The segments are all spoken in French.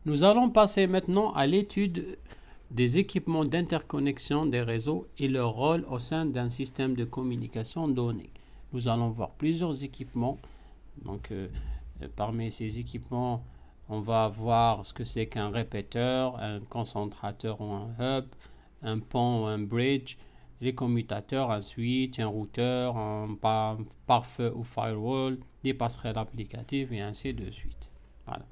Nous allons passer maintenant à l'étude des équipements d'interconnexion des réseaux et leur rôle au sein d'un système de communication donné. Nous allons voir plusieurs équipements. Donc, parmi ces équipements, on va voir ce que c'est qu'un répéteur, un concentrateur ou un hub, un pont ou un bridge, les commutateurs, un switch, un routeur, un pare-feu ou firewall, des passerelles applicatives et ainsi de suite. Voilà.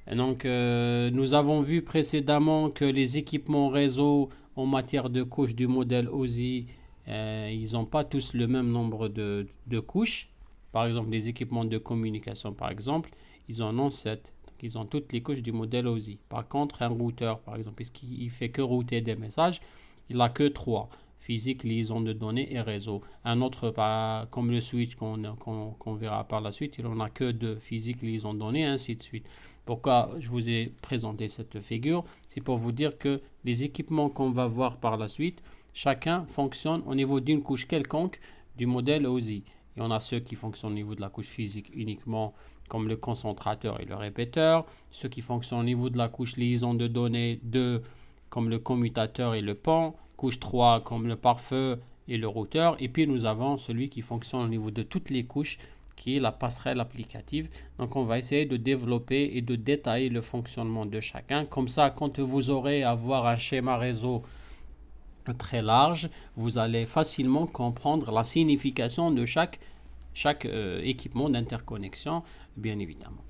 Et donc, nous avons vu précédemment que les équipements réseau en matière de couches du modèle OSI, ils n'ont pas tous le même nombre de couches. Par exemple, les équipements de communication, par exemple, ils en ont 7. Donc, ils ont toutes les couches du modèle OSI. Par contre, un routeur, par exemple, puisqu'il ne fait que router des messages, il n'a que 3. Physique, liaison de données et réseau. Un autre, comme le switch qu'on verra par la suite, il n'en a que 2. Physique, liaison de données, et ainsi de suite. Pourquoi je vous ai présenté cette figure? C'est pour vous dire que les équipements qu'on va voir par la suite, chacun fonctionne au niveau d'une couche quelconque du modèle OSI. Et on a ceux qui fonctionnent au niveau de la couche physique uniquement, comme le concentrateur et le répéteur. Ceux qui fonctionnent au niveau de la couche liaison de données 2, comme le commutateur et le pont. Couche 3, comme le pare-feu et le routeur. Et puis nous avons celui qui fonctionne au niveau de toutes les couches, qui est la passerelle applicative. Donc on va essayer de développer et de détailler le fonctionnement de chacun. Comme ça, quand vous aurez à voir un schéma réseau très large, vous allez facilement comprendre la signification de chaque équipement d'interconnexion, bien évidemment.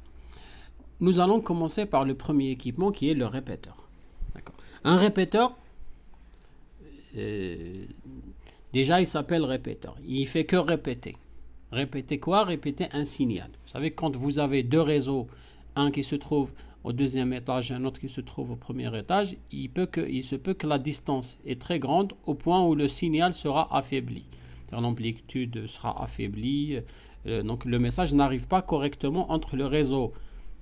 Nous allons commencer par le premier équipement qui est le répéteur. D'accord. Un répéteur, déjà il s'appelle répéteur. Il fait que répéter. Répéter quoi? Répéter un signal. Vous savez, quand vous avez deux réseaux, un qui se trouve au deuxième étage et un autre qui se trouve au premier étage, il se peut que la distance est très grande au point où le signal sera affaibli. L'amplitude sera affaiblie, donc le message n'arrive pas correctement entre le réseau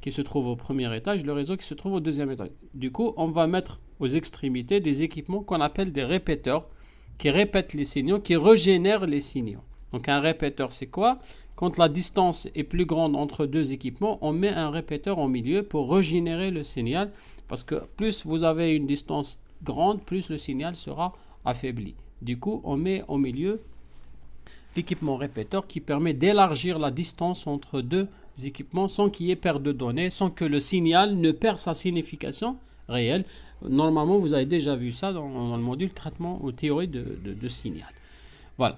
qui se trouve au premier étage et le réseau qui se trouve au deuxième étage. Du coup, on va mettre aux extrémités des équipements qu'on appelle des répéteurs, qui répètent les signaux, qui régénèrent les signaux. Donc un répéteur, c'est quoi? Quand la distance est plus grande entre deux équipements, on met un répéteur au milieu pour régénérer le signal, parce que plus vous avez une distance grande, plus le signal sera affaibli. Du coup, on met au milieu l'équipement répéteur qui permet d'élargir la distance entre deux équipements sans qu'il y ait perte de données, sans que le signal ne perde sa signification réelle. Normalement, vous avez déjà vu ça dans le module traitement ou théorie de signal. Voilà.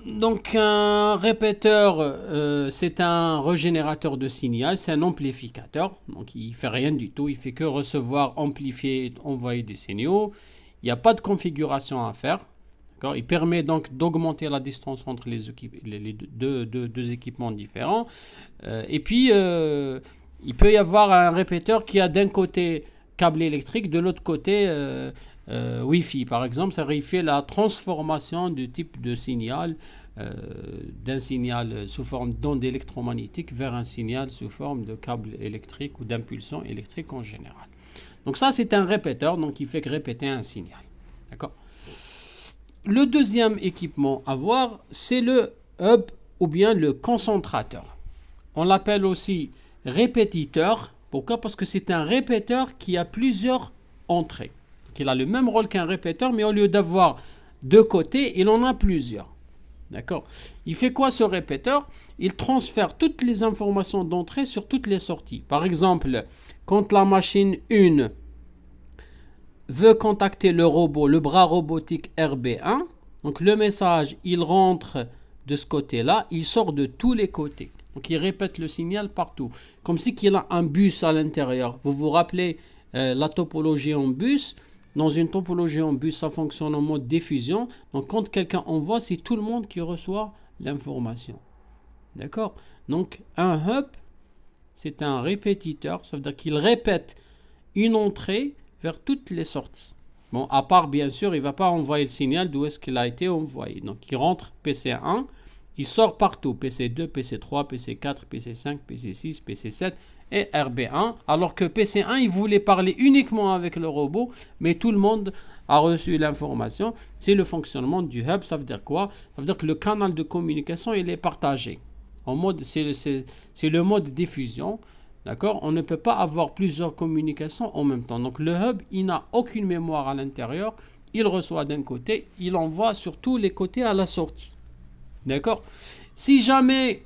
Donc un répéteur, c'est un régénérateur de signal, c'est un amplificateur. Donc il ne fait rien du tout, il fait que recevoir, amplifier et envoyer des signaux. Il n'y a pas de configuration à faire. Il permet donc d'augmenter la distance entre les deux équipements différents. Et puis, il peut y avoir un répéteur qui a d'un côté câble électrique, de l'autre côté Wi-Fi. Par exemple, ça fait la transformation du type de signal, d'un signal sous forme d'onde électromagnétique vers un signal sous forme de câble électrique ou d'impulsion électrique en général. Donc ça, c'est un répéteur, donc il fait que répéter un signal. D'accord. Le deuxième équipement à voir, c'est le hub ou bien le concentrateur. On l'appelle aussi répétiteur. Pourquoi? Parce que c'est un répéteur qui a plusieurs entrées. Il a le même rôle qu'un répéteur, mais au lieu d'avoir deux côtés, il en a plusieurs. D'accord? Il fait quoi ce répéteur? Il transfère toutes les informations d'entrée sur toutes les sorties. Par exemple, quand la machine 1 veut contacter le robot, le bras robotique RB1, donc le message, il rentre de ce côté-là, il sort de tous les côtés. Donc il répète le signal partout, comme si il a un bus à l'intérieur. Vous vous rappelez la topologie en bus? Dans une topologie en bus, ça fonctionne en mode diffusion. Donc quand quelqu'un envoie, c'est tout le monde qui reçoit l'information. D'accord? Donc un hub, c'est un répétiteur, ça veut dire qu'il répète une entrée vers toutes les sorties. Bon, à part, bien sûr, il ne va pas envoyer le signal d'où est-ce qu'il a été envoyé. Donc, il rentre PC1, il sort partout, PC2, PC3, PC4, PC5, PC6, PC7 et RB1, alors que PC1, il voulait parler uniquement avec le robot, mais tout le monde a reçu l'information. C'est le fonctionnement du hub. Ça veut dire quoi? Ça veut dire que le canal de communication, il est partagé. C'est le mode diffusion. D'accord? On ne peut pas avoir plusieurs communications en même temps. Donc le hub, il n'a aucune mémoire à l'intérieur. Il reçoit d'un côté, il envoie sur tous les côtés à la sortie. D'accord? Si jamais,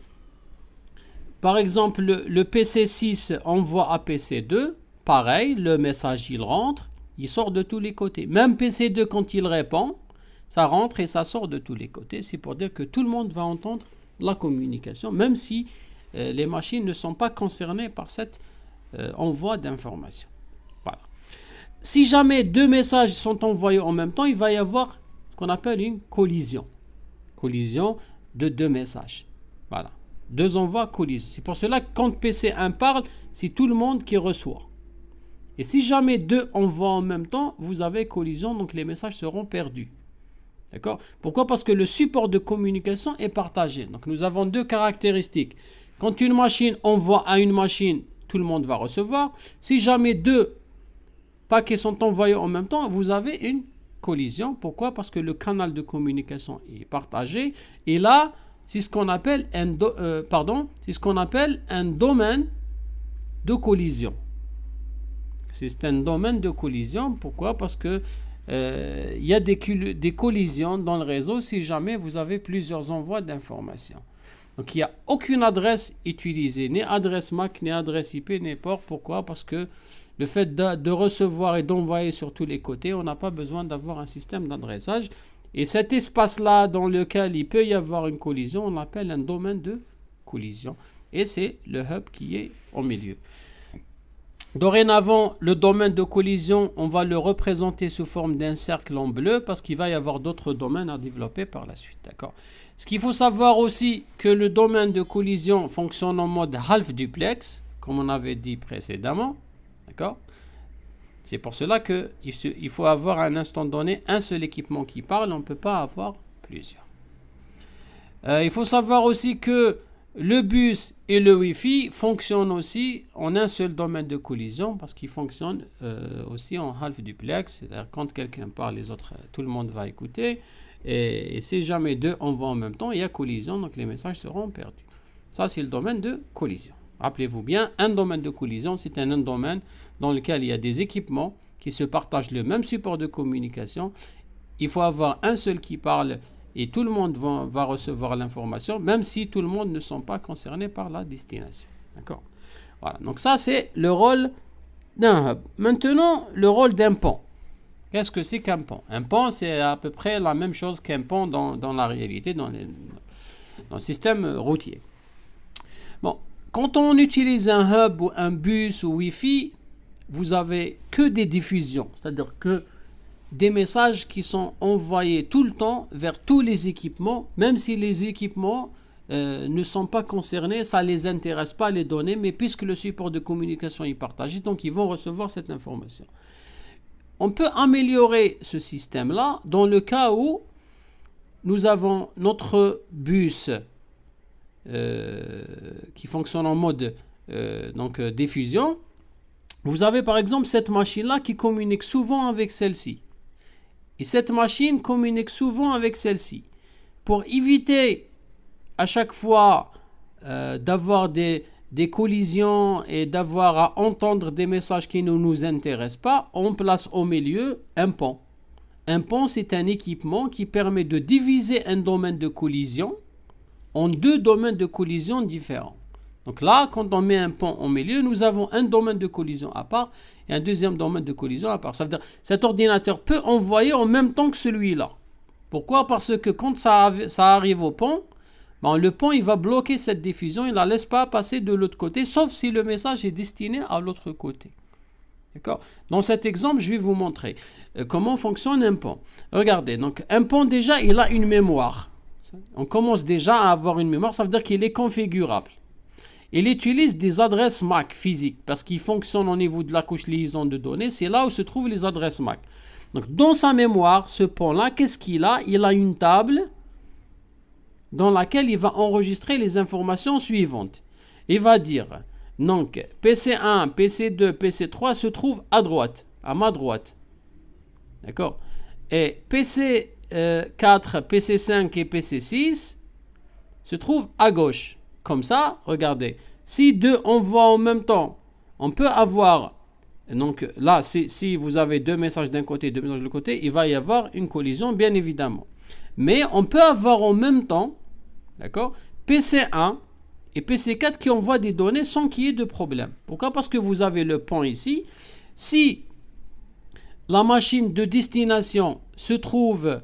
par exemple, le PC6 envoie à PC2, pareil, le message, il rentre, il sort de tous les côtés. Même PC2, quand il répond, ça rentre et ça sort de tous les côtés. C'est pour dire que tout le monde va entendre la communication, même si les machines ne sont pas concernées par cet envoi d'informations. Voilà. Si jamais deux messages sont envoyés en même temps, il va y avoir ce qu'on appelle une collision. Collision de deux messages. Voilà. Deux envois, collision. C'est pour cela que quand PC1 parle, c'est tout le monde qui reçoit. Et si jamais deux envoient en même temps, vous avez collision, donc les messages seront perdus. D'accord? Pourquoi? Parce que le support de communication est partagé. Donc nous avons deux caractéristiques. Quand une machine envoie à une machine, tout le monde va recevoir. Si jamais deux paquets sont envoyés en même temps, vous avez une collision. Pourquoi? Parce que le canal de communication est partagé. Et là, c'est ce qu'on appelle c'est ce qu'on appelle un domaine de collision. C'est un domaine de collision. Pourquoi? Parce que il y a des collisions dans le réseau si jamais vous avez plusieurs envois d'informations. Donc il n'y a aucune adresse utilisée, ni adresse MAC, ni adresse IP, ni port. Pourquoi? Parce que le fait de recevoir et d'envoyer sur tous les côtés, on n'a pas besoin d'avoir un système d'adressage. Et cet espace-là dans lequel il peut y avoir une collision, on l'appelle un domaine de collision. Et c'est le hub qui est au milieu. Dorénavant, le domaine de collision, on va le représenter sous forme d'un cercle en bleu parce qu'il va y avoir d'autres domaines à développer par la suite. D'accord? Ce qu'il faut savoir aussi, que le domaine de collision fonctionne en mode half duplex, comme on avait dit précédemment. D'accord? C'est pour cela qu'il faut avoir à un instant donné un seul équipement qui parle, on ne peut pas avoir plusieurs. Il faut savoir aussi que le bus et le Wi-Fi fonctionnent aussi en un seul domaine de collision parce qu'ils fonctionnent aussi en half duplex. C'est-à-dire quand quelqu'un parle, les autres, tout le monde va écouter. Et si jamais deux envoient en même temps, il y a collision, donc les messages seront perdus. Ça, c'est le domaine de collision. Rappelez-vous bien, un domaine de collision, c'est un domaine dans lequel il y a des équipements qui se partagent le même support de communication. Il faut avoir un seul qui parle et tout le monde va recevoir l'information, même si tout le monde ne sont pas concernés par la destination. D'accord? Voilà, donc ça, c'est le rôle d'un hub. Maintenant, le rôle d'un pont. Qu'est-ce que c'est qu'un pont? Un pont, c'est à peu près la même chose qu'un pont dans la réalité, dans le système routier. Bon, quand on utilise un hub ou un bus ou Wi-Fi, vous avez que des diffusions, c'est-à-dire que des messages qui sont envoyés tout le temps vers tous les équipements, même si les équipements ne sont pas concernés, ça ne les intéresse pas les données, mais puisque le support de communication est partagé, donc ils vont recevoir cette information. On peut améliorer ce système-là dans le cas où nous avons notre bus qui fonctionne en mode diffusion. Vous avez par exemple cette machine-là qui communique souvent avec celle-ci. Et cette machine communique souvent avec celle-ci. Pour éviter à chaque fois d'avoir des collisions et d'avoir à entendre des messages qui ne nous intéressent pas, on place au milieu un pont. Un pont, c'est un équipement qui permet de diviser un domaine de collision en deux domaines de collision différents. Donc là, quand on met un pont au milieu, nous avons un domaine de collision à part et un deuxième domaine de collision à part. Ça veut dire que cet ordinateur peut envoyer en même temps que celui-là. Pourquoi? Parce que quand ça arrive au pont, le pont il va bloquer cette diffusion, il ne la laisse pas passer de l'autre côté, sauf si le message est destiné à l'autre côté. D'accord? Dans cet exemple, je vais vous montrer comment fonctionne un pont. Regardez, donc un pont déjà, il a une mémoire. On commence déjà à avoir une mémoire, ça veut dire qu'il est configurable. Il utilise des adresses MAC physiques parce qu'il fonctionne au niveau de la couche liaison de données. C'est là où se trouvent les adresses MAC. Donc, dans sa mémoire, ce pont-là, qu'est-ce qu'il a? Il a une table dans laquelle il va enregistrer les informations suivantes. Il va dire, donc, PC1, PC2, PC3 se trouvent à droite, à ma droite. D'accord? Et PC4, PC5 et PC6 se trouvent à gauche. Comme ça, regardez, Si deux envoient en même temps, on peut avoir, donc là, si vous avez deux messages d'un côté et deux messages de l'autre côté, il va y avoir une collision, bien évidemment. Mais on peut avoir en même temps, d'accord, PC1 et PC4 qui envoient des données sans qu'il y ait de problème. Pourquoi? Parce que vous avez le pont ici. Si la machine de destination se trouve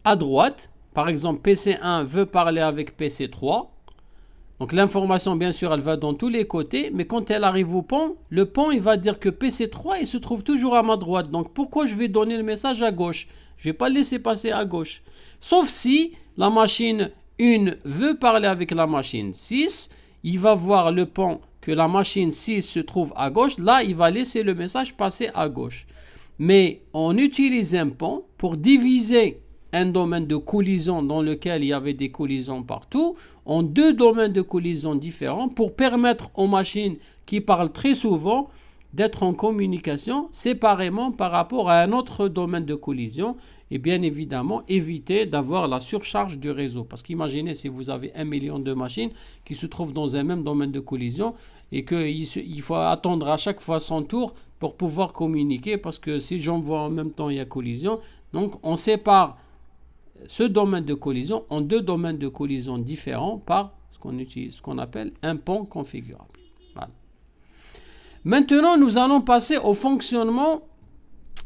à droite, par exemple PC1 veut parler avec PC3, donc l'information bien sûr elle va dans tous les côtés, mais quand elle arrive au pont, le pont il va dire que PC3 il se trouve toujours à ma droite, donc pourquoi je vais donner le message à gauche? Je ne vais pas le laisser passer à gauche. Sauf si la machine 1 veut parler avec la machine 6, il va voir le pont que la machine 6 se trouve à gauche, là il va laisser le message passer à gauche. Mais on utilise un pont pour diviser un domaine de collision dans lequel il y avait des collisions partout, en deux domaines de collision différents pour permettre aux machines qui parlent très souvent d'être en communication séparément par rapport à un autre domaine de collision et bien évidemment éviter d'avoir la surcharge du réseau. Parce qu'imaginez si vous avez 1 million de machines qui se trouvent dans un même domaine de collision et qu'il faut attendre à chaque fois son tour pour pouvoir communiquer parce que si j'envoie en même temps il y a collision. Donc on sépare ce domaine de collision en deux domaines de collision différents par ce qu'on appelle un pont configurable. Voilà. Maintenant, nous allons passer au fonctionnement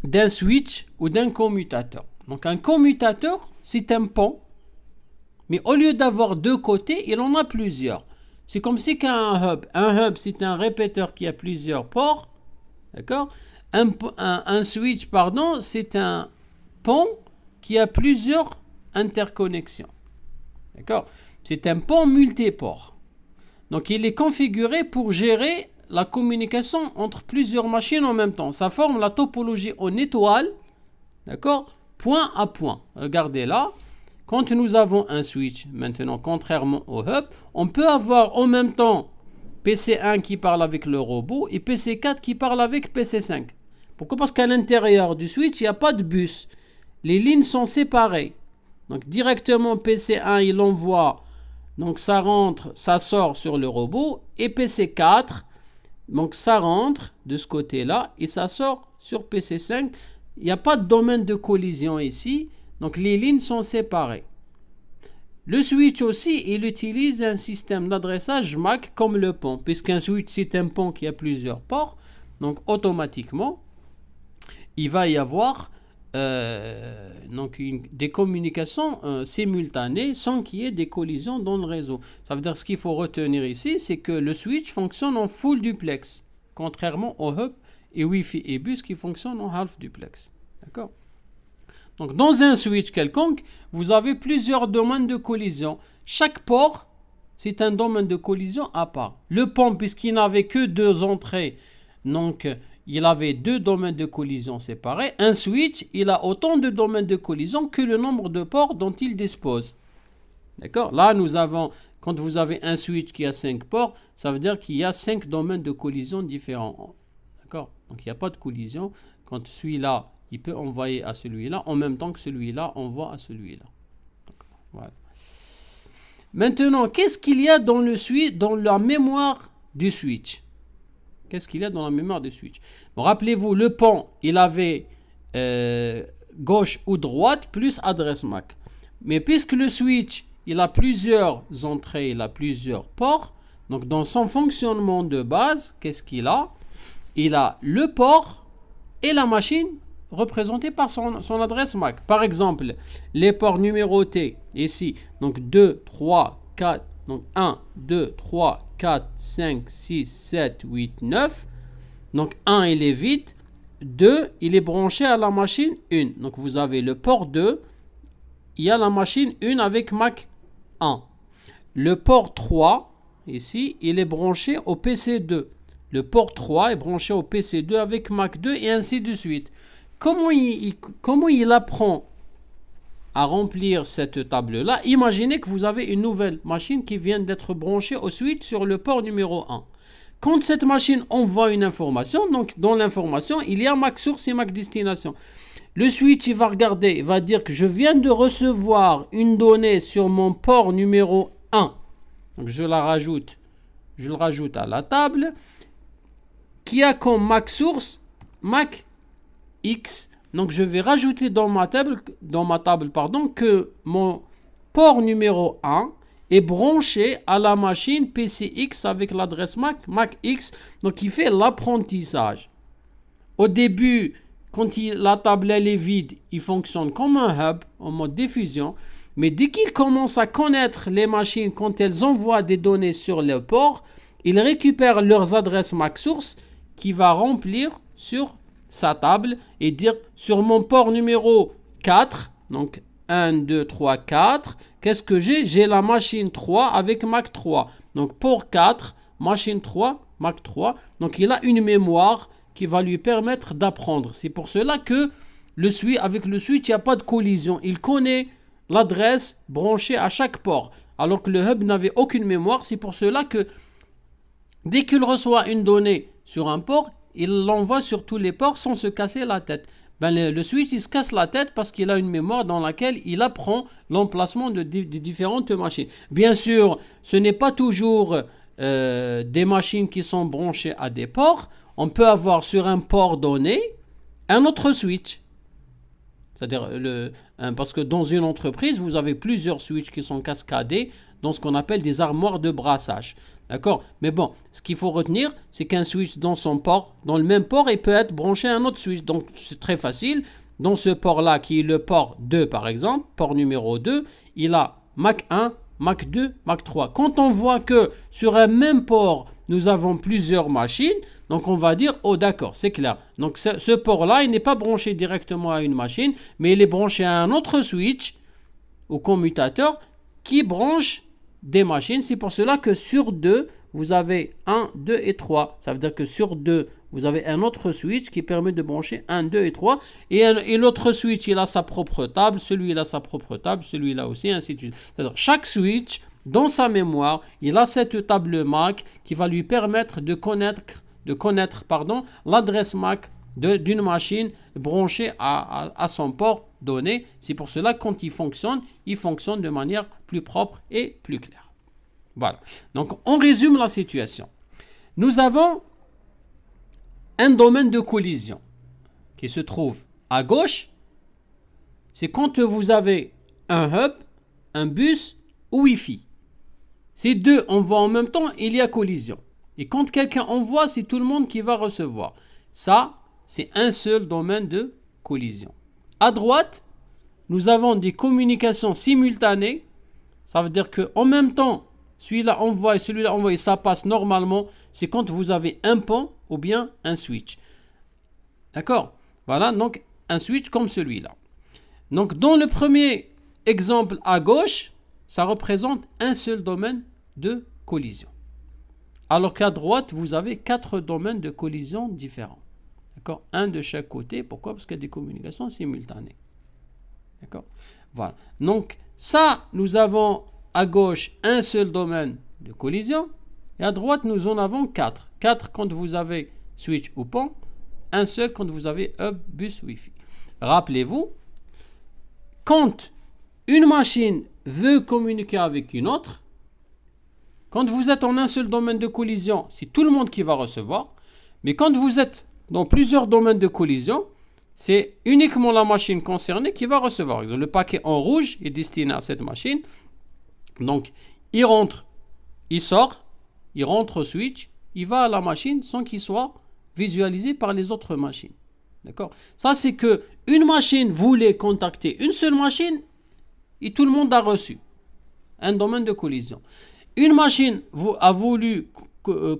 d'un switch ou d'un commutateur. Donc un commutateur, c'est un pont, mais au lieu d'avoir deux côtés, il en a plusieurs. C'est comme si qu'un hub. Un hub, c'est un répéteur qui a plusieurs ports. D'accord? Un switch, pardon, c'est un pont qui a plusieurs interconnexions. D'accord? C'est un pont multiport. Donc il est configuré pour gérer la communication entre plusieurs machines en même temps. Ça forme la topologie en étoile. D'accord? Point à point. Regardez là. Quand nous avons un switch, maintenant, contrairement au hub, on peut avoir en même temps PC1 qui parle avec le robot et PC4 qui parle avec PC5. Pourquoi? Parce qu'à l'intérieur du switch, il n'y a pas de bus. Les lignes sont séparées. Donc directement PC1 il envoie, donc ça rentre, ça sort sur le robot et PC4, donc ça rentre de ce côté-là et ça sort sur PC5. Il n'y a pas de domaine de collision ici, donc les lignes sont séparées. Le switch aussi, il utilise un système d'adressage MAC comme le pont, puisqu'un switch c'est un pont qui a plusieurs ports, donc automatiquement, il va y avoir des communications simultanées sans qu'il y ait des collisions dans le réseau. Ça veut dire ce qu'il faut retenir ici, c'est que le switch fonctionne en full duplex, contrairement au hub et Wi-Fi et bus qui fonctionnent en half duplex. D'accord? Donc dans un switch quelconque, vous avez plusieurs domaines de collision. Chaque port, c'est un domaine de collision à part. Le pont, puisqu'il n'avait que deux entrées, donc il avait deux domaines de collision séparés. Un switch, il a autant de domaines de collision que le nombre de ports dont il dispose. D'accord? Là, nous avons, quand vous avez un switch qui a 5 ports, ça veut dire qu'il y a 5 domaines de collision différents. D'accord? Donc, il n'y a pas de collision. Quand celui-là, il peut envoyer à celui-là, en même temps que celui-là envoie à celui-là. Voilà. Maintenant, qu'est-ce qu'il y a dans le switch, dans la mémoire du switch? Qu'est-ce qu'il y a dans la mémoire du switch? Bon, rappelez-vous, le pont, il avait gauche ou droite plus adresse MAC. Mais puisque le switch, il a plusieurs entrées, il a plusieurs ports, donc dans son fonctionnement de base, qu'est-ce qu'il a? Il a le port et la machine représentée par son adresse MAC. Par exemple, les ports numérotés ici, donc 2, 3, 4, donc 1, 2, 3, 4, 5, 6, 7, 8, 9. Donc 1, il est vide. 2, il est branché à la machine 1. Donc vous avez le port 2. Il y a la machine 1 avec MAC 1. Le port 3, ici, il est branché au PC2. Le port 3 est branché au PC2 avec MAC 2 et ainsi de suite. Comment il apprend à remplir cette table-là? Imaginez que vous avez une nouvelle machine qui vient d'être branchée au switch sur le port numéro 1. Quand cette machine envoie une information, donc dans l'information, il y a MAC source et MAC destination. Le switch, il va regarder, il va dire que je viens de recevoir une donnée sur mon port numéro 1. Donc je la rajoute je le rajoute à la table, qui a comme MAC source MAC X. Donc je vais rajouter dans ma table, que mon port numéro 1 est branché à la machine PCX avec l'adresse MAC X. Donc il fait l'apprentissage. Au début, quand la table elle est vide, il fonctionne comme un hub en mode diffusion. Mais dès qu'il commence à connaître les machines quand elles envoient des données sur le port, il récupère leurs adresses MAC source qui va remplir sur sa table et dire sur mon port numéro 4, donc 1, 2, 3, 4, qu'est-ce que j'ai? J'ai la machine 3 avec MAC 3. Donc port 4, machine 3, MAC 3. Donc il a une mémoire qui va lui permettre d'apprendre. C'est pour cela que avec le switch, il n'y a pas de collision. Il connaît l'adresse branchée à chaque port. Alors que le hub n'avait aucune mémoire. C'est pour cela que dès qu'il reçoit une donnée sur un port, il l'envoie sur tous les ports sans se casser la tête. Le switch, il se casse la tête parce qu'il a une mémoire dans laquelle il apprend l'emplacement de différentes machines. Bien sûr, ce n'est pas toujours des machines qui sont branchées à des ports. On peut avoir sur un port donné un autre switch. C'est-à-dire, parce que dans une entreprise, vous avez plusieurs switches qui sont cascadés dans ce qu'on appelle des armoires de brassage. D'accord? Mais bon, ce qu'il faut retenir, c'est qu'un switch dans son port, dans le même port, il peut être branché à un autre switch. Donc, c'est très facile. Dans ce port-là, qui est le port 2 par exemple, port numéro 2, il a MAC 1, MAC 2, MAC 3. Quand on voit que sur un même port, nous avons plusieurs machines, donc on va dire, oh d'accord, c'est clair. Donc ce port-là, il n'est pas branché directement à une machine, mais il est branché à un autre switch, au commutateur, qui branche des machines. C'est pour cela que sur 2, vous avez 1, 2 et 3. Ça veut dire que sur 2, vous avez un autre switch qui permet de brancher 1, 2 et 3. Et l'autre switch, il a sa propre table, celui-là a sa propre table, celui-là aussi, ainsi de suite. C'est-à-dire chaque switch, dans sa mémoire, il a cette table MAC qui va lui permettre de connaître l'adresse MAC d'une machine branchée à son port donné. C'est pour cela que quand il fonctionne de manière plus propre et plus claire. Voilà. Donc, on résume la situation. Nous avons un domaine de collision qui se trouve à gauche. C'est quand vous avez un hub, un bus ou Wi-Fi. Ces deux envoient en même temps, il y a collision. Et quand quelqu'un envoie, c'est tout le monde qui va recevoir. Ça, c'est un seul domaine de collision. À droite, nous avons des communications simultanées. Ça veut dire qu'en même temps, celui-là envoie et celui-là envoie, et ça passe normalement. C'est quand vous avez un pont ou bien un switch. D'accord? Voilà, donc un switch comme celui-là. Donc dans le premier exemple à gauche, ça représente un seul domaine de collision. Alors qu'à droite, vous avez 4 domaines de collision différents. D'accord? Un de chaque côté. Pourquoi? Parce qu'il y a des communications simultanées. D'accord? Voilà. Donc, ça, nous avons à gauche un seul domaine de collision. Et à droite, nous en avons 4. 4 quand vous avez switch ou pont. Un seul quand vous avez hub, bus, Wi-Fi. Rappelez-vous, quand une machine veut communiquer avec une autre, quand vous êtes en un seul domaine de collision, c'est tout le monde qui va recevoir. Mais quand vous êtes dans plusieurs domaines de collision, c'est uniquement la machine concernée qui va recevoir. Le paquet en rouge est destiné à cette machine. Donc, il rentre, il sort, il rentre au switch, il va à la machine sans qu'il soit visualisé par les autres machines. D'accord? Ça, c'est que une machine voulait contacter une seule machine et tout le monde a reçu. Un domaine de collision. Une machine a voulu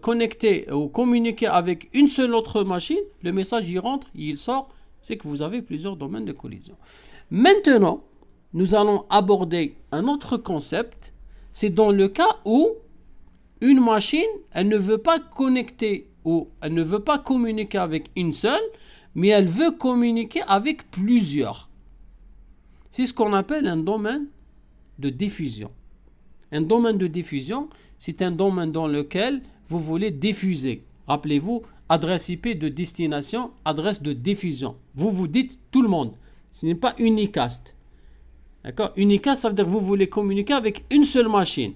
connecter ou communiquer avec une seule autre machine, le message il rentre, il sort, c'est que vous avez plusieurs domaines de collision. Maintenant, nous allons aborder un autre concept, c'est dans le cas où une machine, elle ne veut pas connecter ou elle ne veut pas communiquer avec une seule, mais elle veut communiquer avec plusieurs. C'est ce qu'on appelle un domaine de diffusion. Un domaine de diffusion, c'est un domaine dans lequel vous voulez diffuser. Rappelez-vous, adresse IP de destination, adresse de diffusion. Vous dites tout le monde. Ce n'est pas unicast. D'accord? Unicast, ça veut dire que vous voulez communiquer avec une seule machine.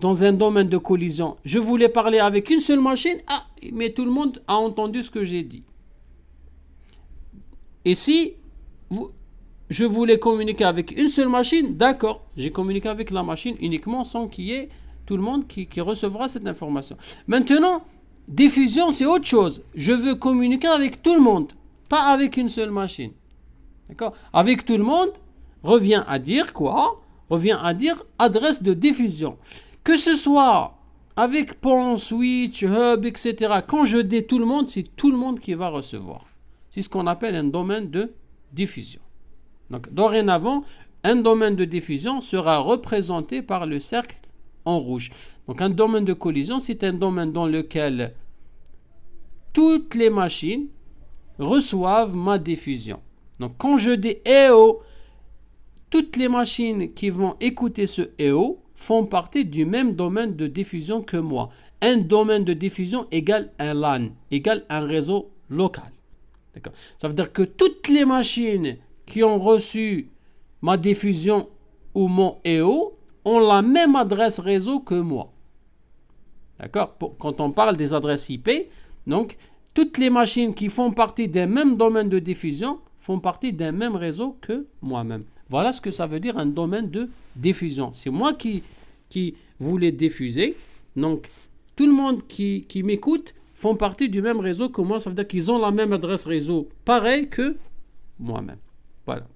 dans un domaine de collision, je voulais parler avec une seule machine, mais tout le monde a entendu ce que j'ai dit. Et si je voulais communiquer avec une seule machine, d'accord, j'ai communiqué avec la machine uniquement sans qu'il y ait tout le monde qui recevra cette information. Maintenant, diffusion, c'est autre chose. Je veux communiquer avec tout le monde, pas avec une seule machine. D'accord? Avec tout le monde, revient à dire quoi? Revient à dire adresse de diffusion. Que ce soit avec pont, switch, hub, etc. Quand je dis tout le monde, c'est tout le monde qui va recevoir. C'est ce qu'on appelle un domaine de diffusion. Donc, dorénavant, un domaine de diffusion sera représenté par le cercle en rouge. Donc, un domaine de collision, c'est un domaine dans lequel toutes les machines reçoivent ma diffusion. Donc, quand je dis EO, toutes les machines qui vont écouter ce EO font partie du même domaine de diffusion que moi. Un domaine de diffusion égale un LAN, égale un réseau local. D'accord. Ça veut dire que toutes les machines qui ont reçu ma diffusion ou mon EO ont la même adresse réseau que moi. D'accord. Quand on parle des adresses IP, donc toutes les machines qui font partie d'un même domaine de diffusion font partie d'un même réseau que moi-même. Voilà ce que ça veut dire un domaine de diffusion. C'est moi qui voulais diffuser. Donc, tout le monde qui m'écoute font partie du même réseau que moi. Ça veut dire qu'ils ont la même adresse réseau, pareil que moi-même. Voilà.